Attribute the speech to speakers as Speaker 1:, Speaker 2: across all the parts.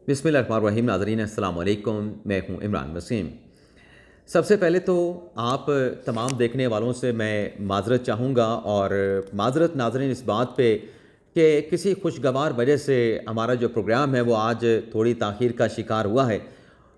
Speaker 1: बिस्मिल्लाहिर्रहमानिर्रहीम। नाज़रीन अस्सलाम वालेकुम, मैं हूँ इमरान वसीम। सबसे पहले तो आप तमाम देखने वालों से मैं माज़रत चाहूँगा और माज़रत नाज़रीन इस बात पे कि किसी खुशगवार वजह से हमारा जो प्रोग्राम है वो आज थोड़ी ताख़ीर का शिकार हुआ है।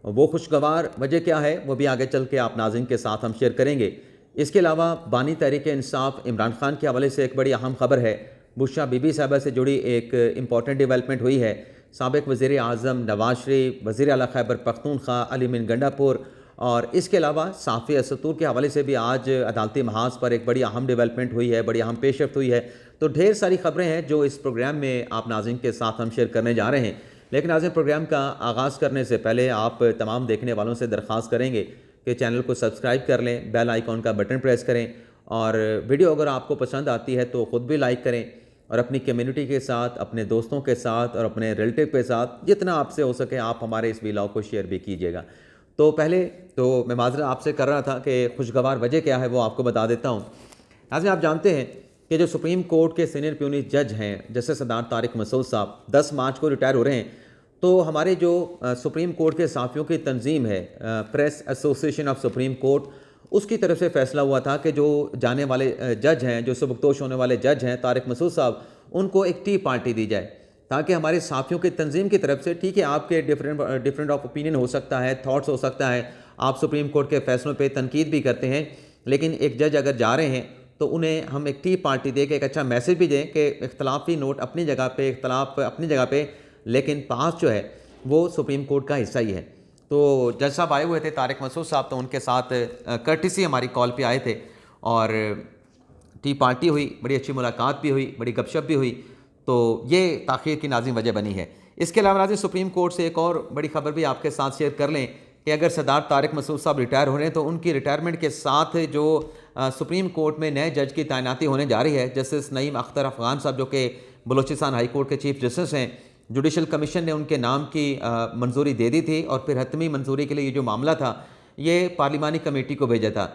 Speaker 1: वो खुशगवार वजह क्या है वो भी आगे चल के आप नाज़रीन के साथ हम शेयर करेंगे। इसके अलावा बानी तहरीक-ए-इंसाफ़ इमरान खान के हवाले से एक बड़ी अहम खबर है। बुशरा बीबी साहिबा से जुड़ी एक इम्पॉर्टेंट डेवलपमेंट हुई है। साबिक़ वज़ीर आज़म नवाज़ शरीफ, वज़ीर आला खैबर पख्तूनख्वा अली अमीन गंडापुर और इसके अलावा साफ़ी असतूर के हवाले से भी आज अदालती महाज़ पर एक बड़ी अहम डेवलपमेंट हुई है, बड़ी अहम पेशरफ्त हुई है। तो ढेर सारी ख़बरें हैं जो इस प्रोग्राम में आप नाज़रीन के साथ हम शेयर करने जा रहे हैं। लेकिन नाज़रीन, प्रोग्राम का आगाज़ करने से पहले आप तमाम देखने वालों से दरख्वास्त करेंगे कि चैनल को सब्सक्राइब कर लें, बेल आइकॉन का बटन प्रेस करें और वीडियो अगर आपको पसंद आती है तो ख़ुद भी लाइक करें और अपनी कम्युनिटी के साथ, अपने दोस्तों के साथ और अपने रिलेटिव के साथ जितना आपसे हो सके आप हमारे इस वीडियो को शेयर भी कीजिएगा। तो पहले तो मैं माज़रत आपसे कर रहा था कि खुशगवार वजह क्या है वो आपको बता देता हूँ। नाज़रीन, आप जानते हैं कि जो सुप्रीम कोर्ट के सीनियर प्यूनिस जज हैं जस्टिस सरदार तारिक मसूद साहब 10 मार्च को रिटायर हो रहे हैं। तो हमारे जो सुप्रीम कोर्ट के साफ़ियों की तंजीम है press association of supreme court, उसकी तरफ से फैसला हुआ था कि जो जाने वाले जज हैं, जो सबकदोश होने वाले जज हैं तारिक मसूद साहब, उनको एक टी पार्टी दी जाए ताकि हमारे साथियों की तंजीम की तरफ से, ठीक है आपके डिफरेंट ऑफ ओपिनियन हो सकता है, थॉट्स हो सकता है, आप सुप्रीम कोर्ट के फैसलों पे तनकीद भी करते हैं, लेकिन एक जज अगर जा रहे हैं तो उन्हें हम एक टी पार्टी दे के एक अच्छा मैसेज भी दें कि इख्तलाफी नोट अपनी जगह पे, इख्तलाफ अपनी जगह पे, लेकिन पास जो है वो सुप्रीम कोर्ट का हिस्सा ही है। तो जज साहब आए हुए थे तारिक मसूद साहब, तो उनके साथ कर्टिसी हमारी कॉल पे आए थे और टी पार्टी हुई, बड़ी अच्छी मुलाकात भी हुई, बड़ी गपशप भी हुई। तो ये ताख़ीर की नाज़िम वजह बनी है। इसके अलावा नाज़िम सुप्रीम कोर्ट से एक और बड़ी खबर भी आपके साथ शेयर कर लें कि अगर सरदार तारिक मसूद साहब रिटायर हो रहे हैं तो उनकी रिटायरमेंट के साथ जो सुप्रीम कोर्ट में नए जज की तैनाती होने जा रही है, जस्टिस नईम अख्तर अफ़गान साहब जो कि बलूचिस्तान हाई कोर्ट के चीफ जस्टिस हैं, जुडिशल कमीशन ने उनके नाम की मंजूरी दे दी थी और फिर हतमी मंजूरी के लिए ये जो मामला था ये पार्लिमानी कमेटी को भेजा था।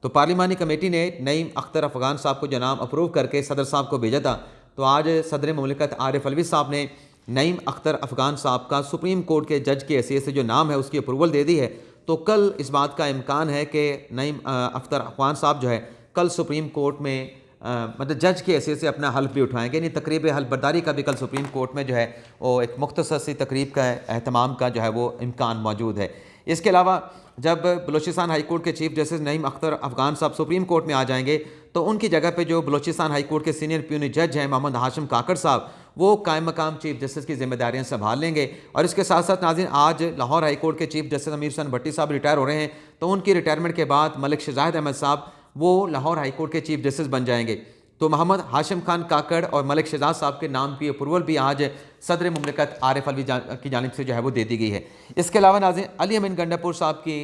Speaker 1: तो पार्लिमानी कमेटी ने नईम अख्तर अफ़गान साहब को जनाब अप्रूव करके सदर साहब को भेजा था। तो आज सदर ममलिकत आरिफ अलवी साहब ने नईम अख्तर अफ़गान साहब का सुप्रीम कोर्ट के जज की हैसियत से जो नाम है उसकी अप्रूवल दे दी है। तो कल इस बात का इम्कान है कि नईम अख्तर अफ़गान साहब जो है कल सुप्रीम कोर्ट में मतलब जज की हैसियत से अपना हल्फ भी उठाएंगे। यानी तकरीब हल्फ बर्दारी का भी कल सुप्रीम कोर्ट में जो है वो एक मुख्तसर सी तकरीब का एहतमाम का जो है वो इम्कान मौजूद है। इसके अलावा जब बलूचिस्तान हाई कोर्ट के चीफ जस्टिस नईम अख्तर अफ़गान साहब सुप्रीम कोर्ट में आ जाएंगे तो उनकी जगह पे जो बलूचिस्तान हाई कोर्ट के सीनियर प्यूनिस जज हैं मोहम्मद हाशिम काकड़ साहब, वो कायम मकाम चीफ जस्टिस की जिम्मेदारियां संभाल लेंगे। और इसके साथ साथ नाज़रीन, आज लाहौर हाई कोर्ट के चीफ जस्टिस अमीर हसन भट्टी साहब रिटायर हो रहे हैं। तो उनकी रिटायरमेंट के बाद मलिक शहजाद अहमद साहब वो लाहौर हाई कोर्ट के चीफ जस्टिस बन जाएंगे। तो मोहम्मद हाशिम खान काकड़ और मलिक शहजाद साहब के नाम की अप्रूवल भी आज सदर मुमलिकत आरिफ अलवी की जानिब से जो है वो दे दी गई है। इसके अलावा नाज़रीन, अली अमीन गंडापुर साहब की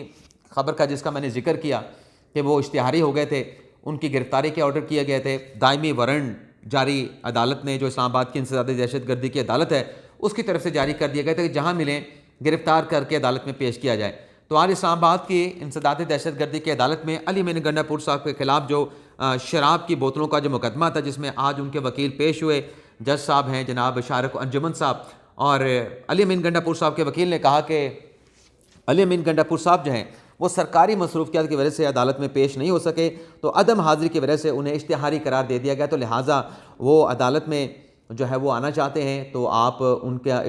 Speaker 1: खबर का जिसका मैंने जिक्र किया कि वो इश्तिहारी हो गए थे, उनकी गिरफ्तारी के ऑर्डर किए गए थे। दायमी वारंट जारी अदालत ने, जो इस्लामाबाद की इंसदाद दहशतगर्दी की अदालत है उसकी तरफ से जारी कर दिया गया था कि जहाँ मिलें गिरफ्तार करके अदालत में पेश किया जाए। तो आज इस्लामाबाद की इंसदाद दहशतगर्दी की अदालत में अली अमीन गंडापुर साहब के खिलाफ जो शराब की बोतलों का जो मुकदमा था, जिसमें आज उनके वकील पेश हुए, जज साहब हैं जनाब शारक अंजुमन साहब, और अली अमीन गंडापुर साहब के वकील ने कहा कि अली अमीन गंडापुर साहब जो हैं वो सरकारी मसरूफियात की वजह से अदालत में पेश नहीं हो सके, तो अदम हाजिरी की वजह से उन्हें इश्तिहारी करार दे दिया गया। तो लिहाजा वो अदालत में जो है वो आना चाहते हैं तो आप उनका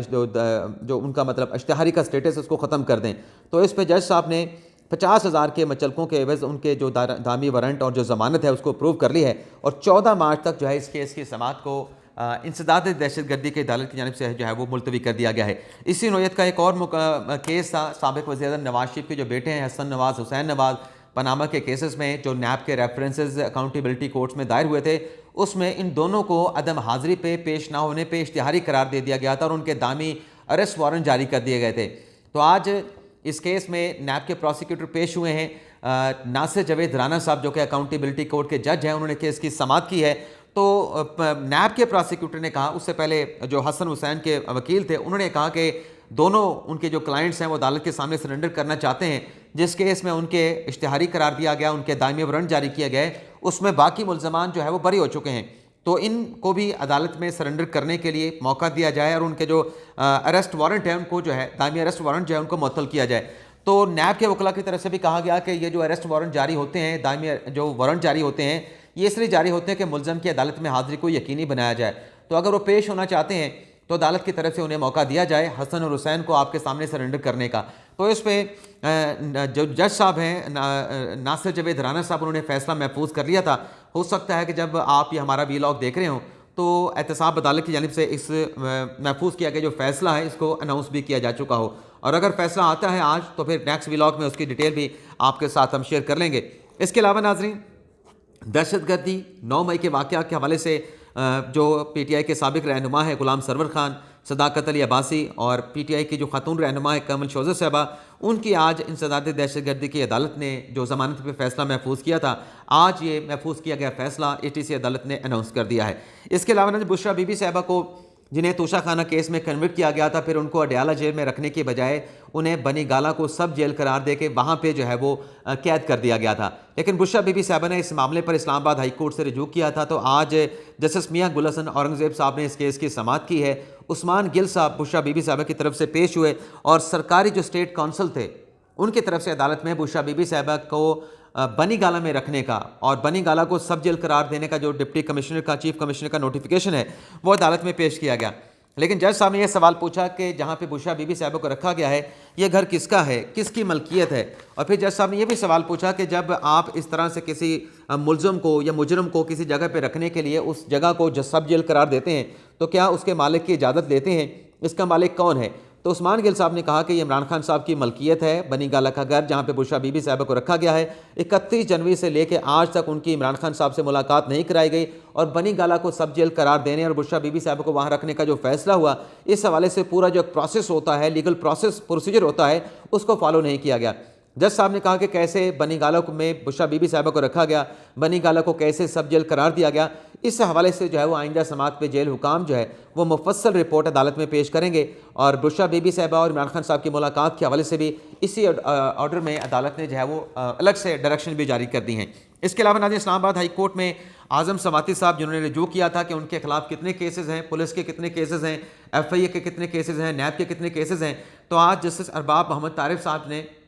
Speaker 1: जो उनका मतलब इश्तिहारी का स्टेटस उसको ख़त्म कर दें। तो इस पर जज साहब ने 50,000 के मचलकों के एवज़ उनके जो दामी वारंट और जो ज़मानत है उसको अप्रूव कर ली है और 14 मार्च तक जो है इस केस की समाअत को इंसदाद दहशतगर्दी की अदालत की जानिब से जो है वो मुलतवी कर दिया गया है। इसी नोयत का एक और केस था, साबिक़ वज़ीर-ए-आज़म नवाज शरीफ के जो बेटे हैं हसन नवाज, हुसैन नवाज, पनामा के केसेस में जो नैब के रेफरेंसेस अकाउंटेबिलिटी कोर्ट्स में दायर हुए थे, उसमें इन दोनों को अदम हाज़िरी पे पेश ना होने पे इश्तिहारी करार दे दिया गया था और उनके दामी अरेस्ट वारंट जारी कर दिए गए थे। तो आज इस केस में नैब के प्रोसिक्यूटर पेश हुए हैं। नासिर जवेद राना साहब जो कि अकाउंटेबिलिटी कोर्ट के जज हैं, उन्होंने केस की समाअत की है। तो नैब के प्रोसिक्यूटर ने कहा, उससे पहले जो हसन हुसैन के वकील थे उन्होंने कहा कि दोनों उनके जो क्लाइंट्स हैं वो अदालत के सामने सरेंडर करना चाहते हैं। जिस केस में उनके इश्तिहारी करार दिया गया, उनके दायमी वारंट जारी किया गया, उसमें बाकी मुल्ज़मान जो है वो बरी हो चुके हैं। तो इनको भी अदालत में सरेंडर करने के लिए मौका दिया जाए और उनके जो अरेस्ट वारंट है उनको जो है दायमी अरेस्ट वारंट जो है उनको मुअत्तल किया जाए। तो नैब के वकला की तरफ से भी कहा गया कि ये जो अरेस्ट वारंट जारी होते हैं, दायमी जो वारंट जारी होते हैं, ये इसलिए जारी होते हैं कि मुलज़म की अदालत में हाज़िरी को यकीनी बनाया जाए। तो अगर वो पेश होना चाहते हैं तो अदालत की तरफ से उन्हें मौका दिया जाए हसन और हुसैन को आपके सामने सरेंडर करने का। तो इस पर जो जज साहब हैं नासिर जवेद राना साहब, उन्होंने फ़ैसला महफूज कर लिया था। हो सकता है कि जब आप ये हमारा वीलॉग देख रहे हो तो एहतसाब अदालत की जानिब से इस महफूज किया गया जो फ़ैसला है इसको अनाउंस भी किया जा चुका हो, और अगर फ़ैसला आता है आज तो फिर नेक्स्ट वीलॉग में उसकी डिटेल भी आपके साथ हम शेयर कर लेंगे। इसके अलावा नाज़रीन, दहशतगर्दी 9 मई के वाक़या के हवाले से जो PTI के साबिक रहनुमा है गुलाम सरवर खान, सदाकत अली अब्बासी और PTI की जो खातून रहनुमा है कमल शोज़ा साहबा, उनकी आज इंसदाद दहशतगर्दी की अदालत ने जो ज़मानत पे फ़ैसला महफूज किया था, आज ये महफूज किया गया फ़ैसला ATC अदालत ने अनाउंस कर दिया है। इसके अलावा बुशरा बीबी साहबा को जिन्हें तोशा खाना केस में कन्विक्ट किया गया था, फिर उनको अडयाला जेल में रखने के बजाय उन्हें बनी गाला को सब जेल करार दे के वहाँ पे जो है वो कैद कर दिया गया था। लेकिन बुशरा बीबी साहबा ने इस मामले पर इस्लामाबाद हाई कोर्ट से रुजू किया था। तो आज जस्टिस मियां गुल हसन औरंगज़ेब साहब ने इस केस की समाअत की है। उस्मान गिल साहब बुशरा बीबी साहबा की तरफ से पेश हुए और सरकारी जो स्टेट काउंसिल थे उनकी तरफ से अदालत में बुशरा बीबी साहबा को बनी गाला में रखने का और बनी गाला को सब जेल करार देने का जो डिप्टी कमिश्नर का, चीफ कमिश्नर का नोटिफिकेशन है वो अदालत में पेश किया गया। लेकिन जज साहब ने यह सवाल पूछा कि जहाँ पे बुशरा बीबी साहबा को रखा गया है ये घर किसका है, किसकी मलकियत है। और फिर जज साहब ने यह भी सवाल पूछा कि जब आप इस तरह से किसी मुलज़म को या मुजरम को किसी जगह पे रखने के लिए उस जगह को सब जेल करार देते हैं तो क्या उसके मालिक की इजाज़त लेते हैं, इसका मालिक कौन है। तो उस्मान गिल साहब ने कहा कि ये इमरान खान साहब की मलकियत है, बनी गाला का घर जहाँ पे बुशरा बीबी साहबा को रखा गया है। 31 जनवरी से लेकर आज तक उनकी इमरान खान साहब से मुलाकात नहीं कराई गई और बनी गाला को सब जेल करार देने और बुशरा बीबी साहबा को वहाँ रखने का जो फैसला हुआ, इस हवाले से पूरा जो प्रोसेस होता है, लीगल प्रोसीजर होता है, उसको फॉलो नहीं किया गया। जज साहब ने कहा कि कैसे बनी गाला में बुशरा बीबी साहबा को रखा गया, बनी गाला को कैसे सब जेल करार दिया गया, इस हवाले से जो है वो आइंदा समात पे जेल हुकाम जो है वो मुफस्सल रिपोर्ट अदालत में पेश करेंगे। और बुशरा बीबी साहबा और इमरान खान साहब की मुलाकात के हवाले से भी इसी ऑर्डर में अदालत ने जो है वो अलग से डायरेक्शन भी जारी कर दी हैं। इसके अलावा नाज़रीन, इस्लामाबाद हाई कोर्ट में आज़म सवाती साहब जिन्होंने रुजू किया था कि उनके खिलाफ कितने केसेस हैं, पुलिस के कितने केसेस हैं, FIA के कितने केसेस हैं, नैब के कितने केसेस हैं, तो आज जस्टिस अरबाब मोहम्मद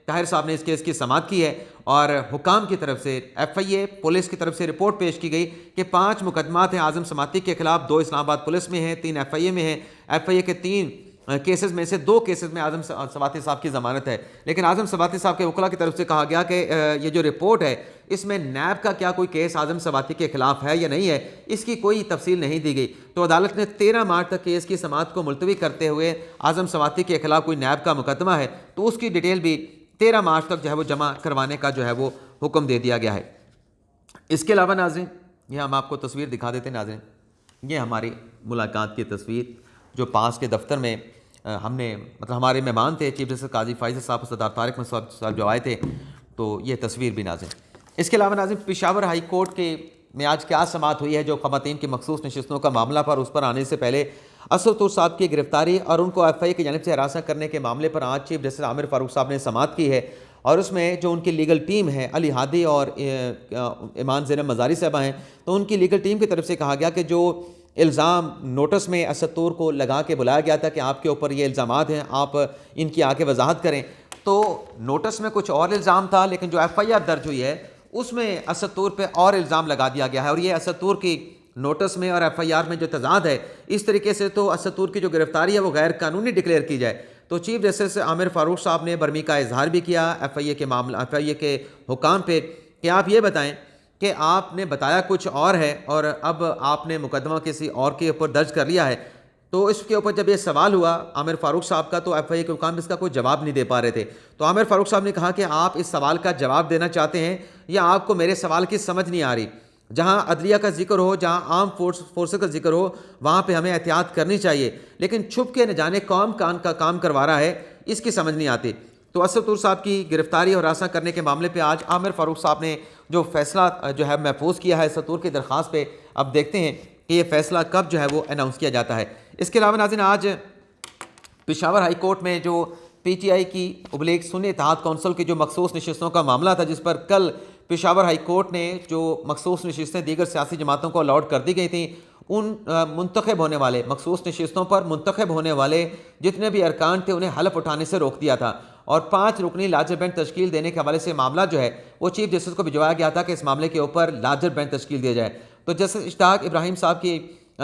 Speaker 1: ताहिर साहब ने इस केस की समाअत की है और हुकाम की तरफ से FIA पुलिस की तरफ से रिपोर्ट पेश की गई कि 5 मुकदमात हैं आज़म समाती के खिलाफ, 2 इस्लामाबाद पुलिस में हैं, 3 FIA में हैं। FIA के 3 केसेस में से 2 केसेस में आज़म सवाती साहब की ज़मानत है। लेकिन आज़म सवाती साहब के वकला की तरफ से कहा गया कि ये जो रिपोर्ट है इसमें नैब का क्या कोई केस आज़म सवाती के खिलाफ है या नहीं है, इसकी कोई तफसील नहीं दी गई। तो अदालत ने 13 मार्च तक केस की समाअत को मुलतवी करते हुए आज़म सवाती के खिलाफ कोई नैब का मुकदमा है तो उसकी डिटेल भी 13 मार्च तक जो है वो जमा करवाने का जो है वो हुक्म दे दिया गया है। इसके अलावा नाज़रीन, ये हम आपको तस्वीर दिखा देते हैं। नाज़रीन, ये हमारी मुलाकात की तस्वीर जो पास के दफ्तर में हमने मतलब हमारे मेहमान थे चीफ जस्टिस काजी फाइज़ साहब, सरदार तारिक मसूद साहब जो आए थे, तो ये तस्वीर भी नाज़रीन। इसके अलावा नाज़रीन, पेशावर हाई कोर्ट के में आज क्या समाअत हुई है जो ख़वातीन की मखसूस नशिस्तों का मामला पर, उस पर आने से पहले असद तूर साहब की गिरफ्तारी और उनको FIA की जानिब से हरासा करने के मामले पर आज चीफ जस्टिस आमिर फ़ारूक साहब ने समाअत की है। और उसमें जो उनकी लीगल टीम है अली हादी और ईमान ज़ैनब मज़ारी साहबा हैं, तो उनकी लीगल टीम की तरफ से कहा गया कि जो इल्ज़ाम नोटिस में असद तूर को लगा के बुलाया गया था कि आपके ऊपर ये इल्ज़ामात हैं, आप इनकी आके वजाहत करें, तो नोटिस में कुछ और इल्ज़ाम था लेकिन जो FIR दर्ज हुई है उसमें असद तूर पे और इल्ज़ाम लगा दिया गया है। और ये असद तूर की नोटिस में और FIR में जो तजाद है, इस तरीके से तो असद तूर की जो गिरफ्तारी है वो गैर कानूनी डिक्लेयर की जाए। तो चीफ जस्टिस आमिर फ़ारूक साहब ने बर्मी का इजहार भी किया FIA के मामला, FIA के हुकाम पे कि आप ये बताएं कि आपने बताया कुछ और है और अब आपने मुकदमा किसी और के ऊपर दर्ज कर लिया है। तो इसके ऊपर जब ये सवाल हुआ आमिर फ़ारूक साहब का, तो FIA के हुकाम इसका कोई जवाब नहीं दे पा रहे थे। तो आमिर फ़ारूक साहब ने कहा कि आप इस सवाल का जवाब देना चाहते हैं या आपको मेरे सवाल की समझ नहीं आ रही। जहाँ अदलिया का जिक्र हो, जहाँ आर्म फोर्सेस का जिक्र हो, वहाँ पे हमें एहतियात करनी चाहिए, लेकिन छुप के न जाने कौन कान का काम करवा रहा है, इसकी समझ नहीं आती। तो असद तूर साहब की गिरफ्तारी और हरासा करने के मामले पे आज आमिर फ़ारूक साहब ने जो फैसला जो है महफूज किया है असद तूर की दरख्वास्त पे, अब देखते हैं कि ये फैसला कब जो है वो अनाउंस किया जाता है। इसके अलावा नाज़रीन, आज पेशावर हाई कोर्ट में जो PTI की उबलेग सुन्नी इत्तेहाद कौंसिल की जो मखसूस नशिस्तों का मामला था, जिस पर कल पेशावर हाई कोर्ट ने जो मखसूस नशिस्तें दीगर सियासी जमातों को अलॉट कर दी गई थी, उन मुंतखब होने वाले मखसूस नशिस्तों पर मुंतखब होने वाले जितने भी अरकान थे उन्हें हलफ उठाने से रोक दिया था। और 5 रुकनी लार्जर बेंच तश्कील देने के हवाले से मामला जो है वो चीफ जस्टिस को भिजवाया गया था कि इस मामले के ऊपर लार्जर बेंच तश्कील दिया जाए। तो जस्टिस इश्ताक इब्राहिम साहब की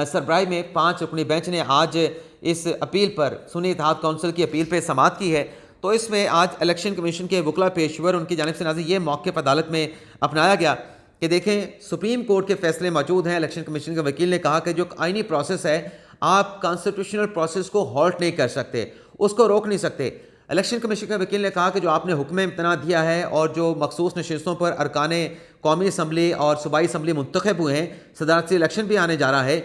Speaker 1: सरबराही में 5 रुकनी बेंच ने आज इस अपील पर सुन्नी इत्तेहाद कौंसिल की अपील पर समाअत की है। तो इसमें आज इलेक्शन कमीशन के वकला पेशवर उनकी जानिब से नाज़रीन ये मौक़िफ़ अदालत में अपनाया गया कि देखें सुप्रीम कोर्ट के फैसले मौजूद हैं। इलेक्शन कमीशन के वकील ने कहा कि जो आइनी प्रोसेस है आप कॉन्स्टिट्यूशनल प्रोसेस को हॉल्ट नहीं कर सकते, उसको रोक नहीं सकते। इलेक्शन कमीशन के वकील ने कहा कि जो आपने हुक्म इम्तना दिया है और जो मखसूस नशिस्तों पर अरकान कौमी असम्बली और सूबाई असम्बली मुंतखब हुए हैं, सदारती इलेक्शन भी आने जा रहा है,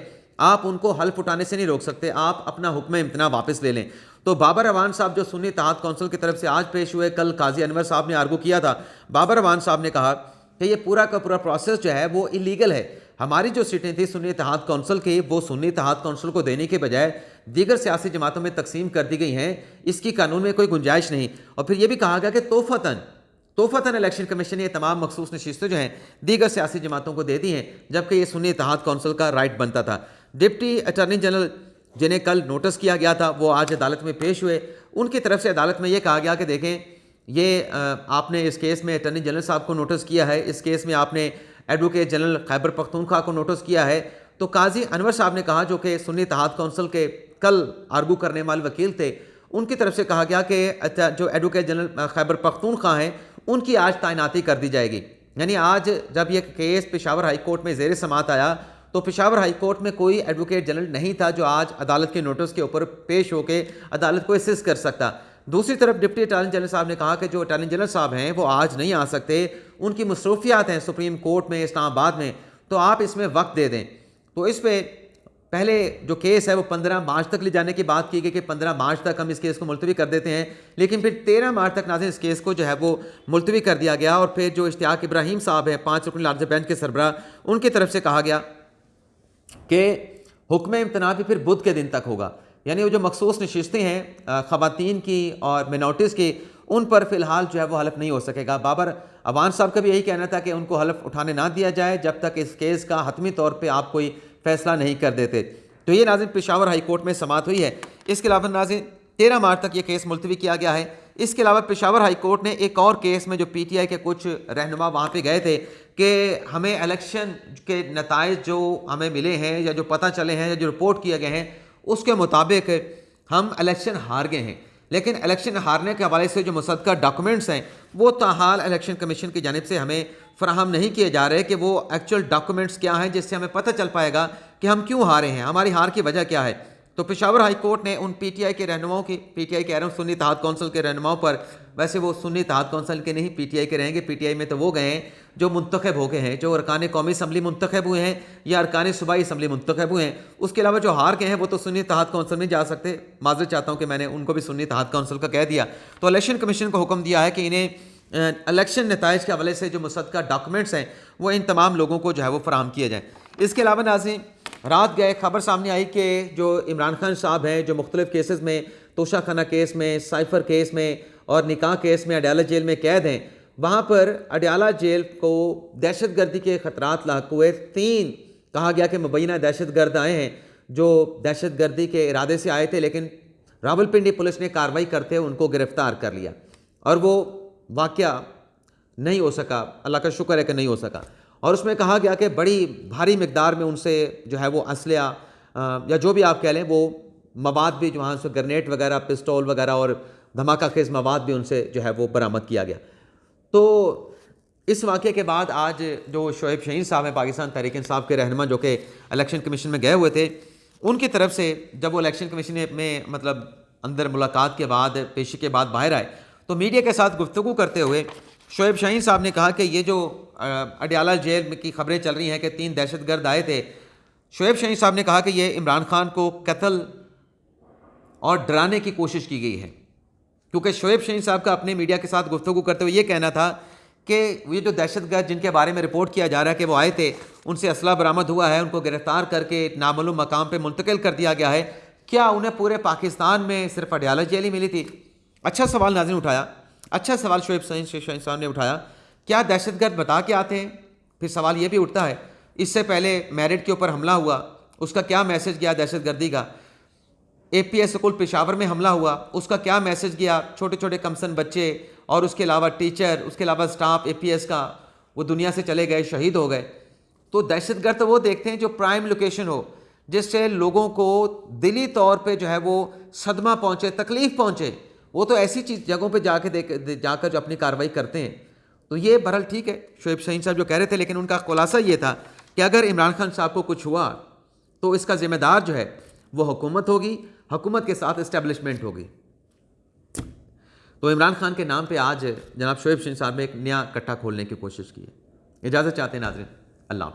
Speaker 1: आप उनको हल्फ उठाने से नहीं रोक सकते, आप अपना हुक्म इम्तना वापस ले लें। तो बाबर अवान साहब जो सुन्नी इत्तेहाद कौंसिल की तरफ से आज पेश हुए, कल काजी अनवर साहब ने आर्गू किया था। बाबर अवान साहब ने कहा कि ये पूरा का पूरा प्रोसेस जो है वो इलीगल है। हमारी जो सीटें थी सुन्नी इत्तेहाद कौंसिल की, वो सुन्नी इत्तेहाद कौंसिल को देने के बजाय दीगर सियासी जमातों में तकसीम कर दी गई हैं, इसकी कानून में कोई गुंजाइश नहीं। और फिर ये भी कहा गया कि तोहफतन इलेक्शन कमीशन ने तमाम मखसूस नशिस्तें जो हैं दीगर सियासी जमातों को दे दी हैं, जबकि ये सुन्नी इत्तेहाद कौंसिल का राइट बनता था। डिप्टी अटॉर्नी जनरल जिन्हें कल नोटिस किया गया था वो आज अदालत में पेश हुए। उनकी तरफ से अदालत में ये कहा गया कि देखें ये आपने इस केस में अटॉर्नी जनरल साहब को नोटिस किया है, इस केस में आपने एडवोकेट जनरल खैबर पख्तूनख्वा को नोटिस किया है। तो काजी अनवर साहब ने कहा, जो कि सुन्नी इत्तेहाद कौंसिल के कल आर्गू करने वाले वकील थे, उनकी तरफ से कहा गया कि जो एडवोकेट जनरल खैबर पख्तूनख्वा हैं उनकी आज तैनाती कर दी जाएगी। यानी आज जब यह केस पेशावर हाई कोर्ट में ज़ेर समाअत आया तो पेशावर हाई कोर्ट में कोई एडवोकेट जनरल नहीं था जो आज अदालत के नोटिस के ऊपर पेश होकर अदालत को असिस्ट कर सकता। दूसरी तरफ डिप्टी अटॉर्नी जनरल साहब ने कहा कि जो अटॉर्नी जनरल साहब हैं वो आज नहीं आ सकते, उनकी मसरूफियात हैं सुप्रीम कोर्ट में इस्लामाबाद में, तो आप इसमें वक्त दे दें। तो इस पर पहले जो केस है वो 15 मार्च तक ले जाने की बात की गई कि 15 मार्च तक हम इस केस को मुलतवी कर देते हैं, लेकिन फिर 13 मार्च तक नाज़रीन इस केस को जो है वो मुलतवी कर दिया गया। और फिर जो इश्तियाक इब्राहिम साहब हैं 5 रुकनी लार्जर बेंच के सरबराह, उनकी तरफ से कहा गया कि हुक्म इम्तना भी फिर बुध के दिन तक होगा। यानी वो जो मखसूस नशिस्तें हैं ख़वातीन की और मिनॉरिटीज़ की, उन पर फ़िलहाल जो है वो हलफ नहीं हो सकेगा। बाबर अवान साहब का भी यही कहना था कि उनको हलफ उठाने ना दिया जाए जब तक इस केस का हतमी तौर पे आप कोई फ़ैसला नहीं कर देते। तो ये नाज़रीन पेशावर हाई कोर्ट में समाअत हुई है। इसके अलावा नाज़रीन 13 मार्च तक ये केस मुलतवी किया गया है। इसके अलावा पेशावर हाई कोर्ट ने एक और केस में जो PTI के कुछ रहनुमा वहाँ पे गए थे कि हमें इलेक्शन के नताइज जो हमें मिले हैं या जो पता चले हैं या जो रिपोर्ट किए गए हैं उसके मुताबिक हम इलेक्शन हार गए हैं, लेकिन इलेक्शन हारने के हवाले से जो मुसद्दका डॉक्यूमेंट्स हैं वो ताहाल इलेक्शन कमीशन की जानिब से हमें फ़राहम नहीं किए जा रहे कि वो एक्चुअल डॉक्यूमेंट्स क्या हैं जिससे हमें पता चल पाएगा कि हम क्यों हारे हैं, हमारी हार की वजह क्या है। तो पेशावर हाई कोर्ट ने उन PTI के रहनुमाओं की, PTI कह रहा हूँ सुन्नी इत्तेहाद कौंसिल के रहनुमाओं पर, वैसे वो सुन्नी इत्तेहाद कौंसिल के नहीं PTI के रहेंगे, PTI में तो वो गए हैं जो मुंतखब हो गए हैं, जो अरकान कौमी असम्बली मुंतखब हुए हैं या अरकान सूबाई असम्बली मुंतखब हुए हैं। उसके अलावा जो हार गए हैं वो तो सुन्नी इत्तेहाद कौंसिल में जा सकते। माजरत चाहता हूँ कि मैंने उनको भी सुन्नी इत्तेहाद कौंसिल का कह दिया। तो इलेक्शन कमीशन को हुक्म दिया है कि इन्हें इलेक्शन नताइज के हवाले से जो मुसद्दका डॉक्यूमेंट्स हैं वो इन तमाम लोगों को जो है वो फराहम किए जाएँ। इसके अलावा नाज़रीन रात गए खबर सामने आई कि जो इमरान खान साहब हैं जो मुख्तलिफ केसेस में, तोशा खाना केस में, साइफर केस में और निकाह केस में अडयाला जेल में कैद हैं, वहाँ पर अडयाला जेल को दहशत गर्दी के ख़तरात लाक हुए। 3 कहा गया कि मुबैना दहशत गर्द आए हैं जो दहशत गर्दी के इरादे से आए थे, लेकिन रावलपिंडी पुलिस ने कार्रवाई करते हुए उनको गिरफ़्तार कर लिया और वो वाक़या नहीं हो सका। अल्लाह का शुक्र है कि नहीं हो सका। और उसमें कहा गया कि बड़ी भारी मिकदार में उनसे जो है वो असलिया या जो भी आप कह लें वो मवाद भी, जो वहाँ से ग्रेनेड वगैरह, पिस्तौल वगैरह और धमाका खेज़ मवाद भी उनसे जो है वो बरामद किया गया। तो इस वाक़े के बाद आज जो शोएब शहीन साहब हैं पाकिस्तान तहरीक इंसाफ के रहनुमा जो कि इलेक्शन कमीशन में गए हुए थे, उनकी तरफ से जब वो इलेक्शन कमीशन में मतलब अंदर मुलाकात के बाद, पेशी के बाद बाहर आए तो मीडिया के साथ गुफ्तगू करते हुए शोएब शाहीन साहब ने कहा कि ये जो अडयाला जेल की खबरें चल रही हैं कि 3 दहशतगर्द आए थे, शोएब शाहीन साहब ने कहा कि ये इमरान खान को कत्ल और डराने की कोशिश की गई है, क्योंकि शोएब शाहीन साहब का अपने मीडिया के साथ गुफ्तगू करते हुए ये कहना था कि ये जो दहशतगर्द जिनके बारे में रिपोर्ट किया जा रहा है कि वो आए थे, उनसे असला बरामद हुआ है, उनको गिरफ्तार करके नामालूम मकाम पर मुंतकिल कर दिया गया है। क्या उन्हें पूरे पाकिस्तान में सिर्फ अडयाला जेल ही मिली थी? अच्छा सवाल नाज़रीन उठाया, अच्छा सवाल शोएब शाहीन साहब ने उठाया क्या दहशतगर्द बता के आते हैं? फिर सवाल ये भी उठता है, इससे पहले मेरिट के ऊपर हमला हुआ, उसका क्या मैसेज गया दहशतगर्दी का? एपीएस स्कूल पेशावर में हमला हुआ, उसका क्या मैसेज गया? छोटे छोटे कमसन बच्चे और उसके अलावा टीचर, उसके अलावा स्टाफ एपीएस का, वो दुनिया से चले गए, शहीद हो गए। तो दहशतगर्द तो वो देखते हैं जो प्राइम लोकेशन हो, जिससे लोगों को दिली तौर पे जो है वो सदमा पहुंचे, तकलीफ पहुंचे, वो तो ऐसी चीज़ जगहों पे जाकर जो अपनी कार्रवाई करते हैं। तो ये बहरहाल ठीक है शोएब शाहीन साहब जो कह रहे थे, लेकिन उनका खुलासा ये था कि अगर इमरान खान साहब को कुछ हुआ तो इसका जिम्मेदार जो है वो हुकूमत होगी, हुकूमत के साथ इस्टेब्लिशमेंट होगी। तो इमरान खान के नाम पे आज जनाब शोएब शाहीन साहब ने एक नया कट्टा खोलने की कोशिश की है। इजाज़त चाहते हैं नाज़रीन, अल्लाह।